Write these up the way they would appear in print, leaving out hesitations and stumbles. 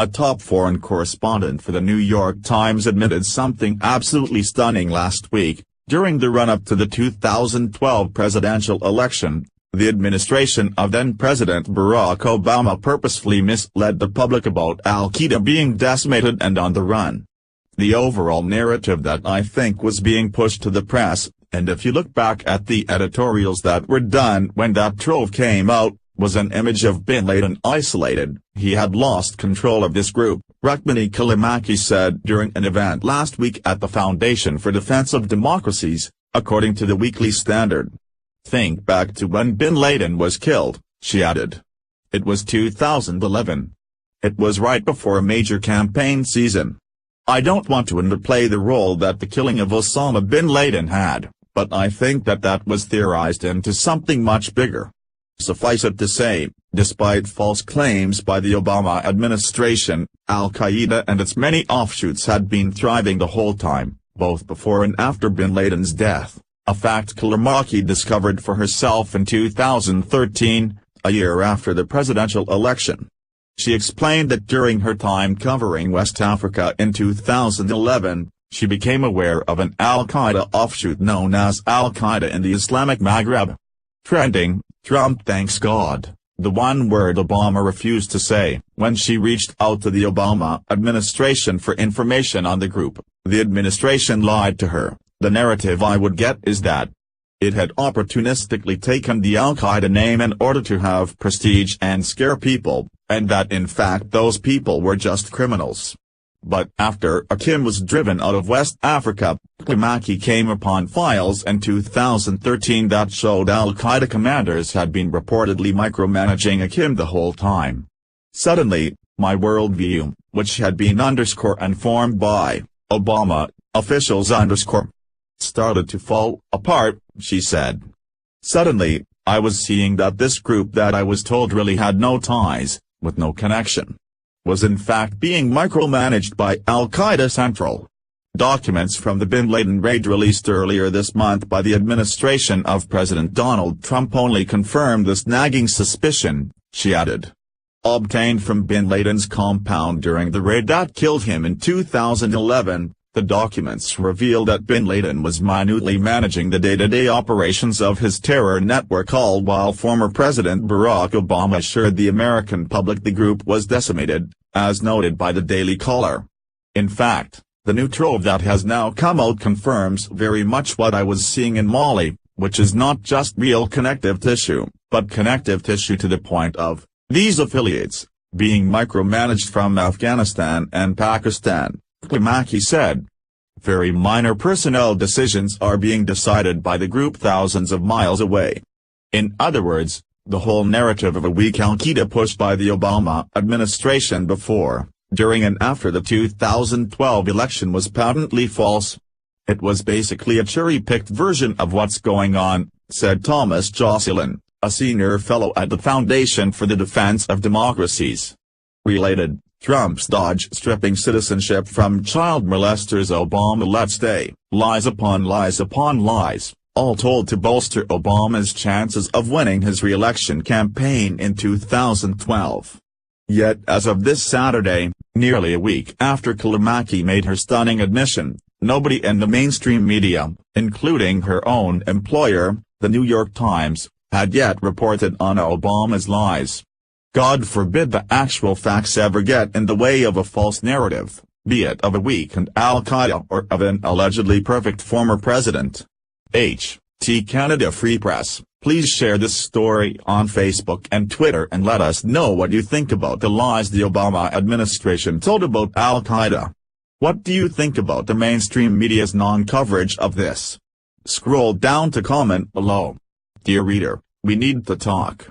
A top foreign correspondent for the New York Times admitted something absolutely stunning last week. During the run-up to the 2012 presidential election, the administration of then-President Barack Obama purposefully misled the public about Al-Qaeda being decimated and on the run. The overall narrative that I think was being pushed to the press, and if you look back at the editorials that were done when that trove came out, was an image of bin Laden isolated. He had lost control of this group, Rukmini Callimachi said during an event last week at the Foundation for Defense of Democracies, according to the Weekly Standard. Think back to when bin Laden was killed, she added. It was 2011. It was right before a major campaign season. I don't want to underplay the role that the killing of Osama bin Laden had, but I think that was theorized into something much bigger. Suffice it to say, despite false claims by the Obama administration, Al-Qaeda and its many offshoots had been thriving the whole time, both before and after bin Laden's death, a fact Callimachi discovered for herself in 2013, a year after the presidential election. She explained that during her time covering West Africa in 2011, she became aware of an Al-Qaeda offshoot known as Al-Qaeda in the Islamic Maghreb. Trending, Trump thanks God, the one word Obama refused to say. When she reached out to the Obama administration for information on the group, the administration lied to her. The narrative I would get is that it had opportunistically taken the Al-Qaeda name in order to have prestige and scare people, and that in fact those people were just criminals. But after Akim was driven out of West Africa, Callimachi came upon files in 2013 that showed Al-Qaeda commanders had been reportedly micromanaging Akim the whole time. Suddenly, my worldview, which had been informed by Obama officials started to fall apart, she said. Suddenly, I was seeing that this group that I was told really had no ties, with no connection, was in fact being micromanaged by Al-Qaeda Central. Documents from the bin Laden raid released earlier this month by the administration of President Donald Trump only confirmed this nagging suspicion, she added. Obtained from bin Laden's compound during the raid that killed him in 2011, the documents reveal that bin Laden was minutely managing the day-to-day operations of his terror network, all while former President Barack Obama assured the American public the group was decimated, as noted by the Daily Caller. In fact, the new trove that has now come out confirms very much what I was seeing in Mali, which is not just real connective tissue, but connective tissue to the point of these affiliates being micromanaged from Afghanistan and Pakistan. Callimachi said. Very minor personnel decisions are being decided by the group thousands of miles away. In other words, the whole narrative of a weak Al-Qaeda pushed by the Obama administration before, during and after the 2012 election was patently false. It was basically a cherry-picked version of what's going on, said Thomas Jocelyn, a senior fellow at the Foundation for the Defense of Democracies. Related. Trump's dodge stripping citizenship from child molesters. Obama lets stay, lies upon lies upon lies, all told to bolster Obama's chances of winning his re-election campaign in 2012. Yet as of this Saturday, nearly a week after Callimachi made her stunning admission, nobody in the mainstream media, including her own employer, the New York Times, had yet reported on Obama's lies. God forbid the actual facts ever get in the way of a false narrative, be it of a weakened Al-Qaeda or of an allegedly perfect former president. T Canada Free Press, please share this story on Facebook and Twitter and let us know what you think about the lies the Obama administration told about Al-Qaeda. What do you think about the mainstream media's non-coverage of this? Scroll down to comment below. Dear reader, we need to talk.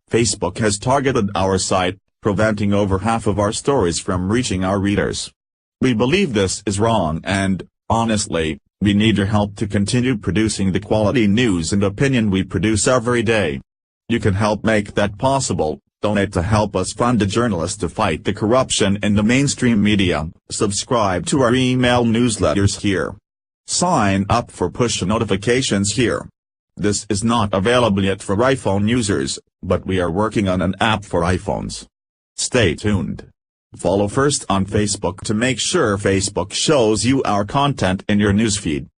Facebook has targeted our site, preventing over half of our stories from reaching our readers. We believe this is wrong and, honestly, we need your help to continue producing the quality news and opinion we produce every day. You can help make that possible. Donate to help us fund a journalist to fight the corruption in the mainstream media. Subscribe to our email newsletters here. Sign up for push notifications here. This is not available yet for iPhone users, but we are working on an app for iPhones. Stay tuned. Follow First on Facebook to make sure Facebook shows you our content in your newsfeed.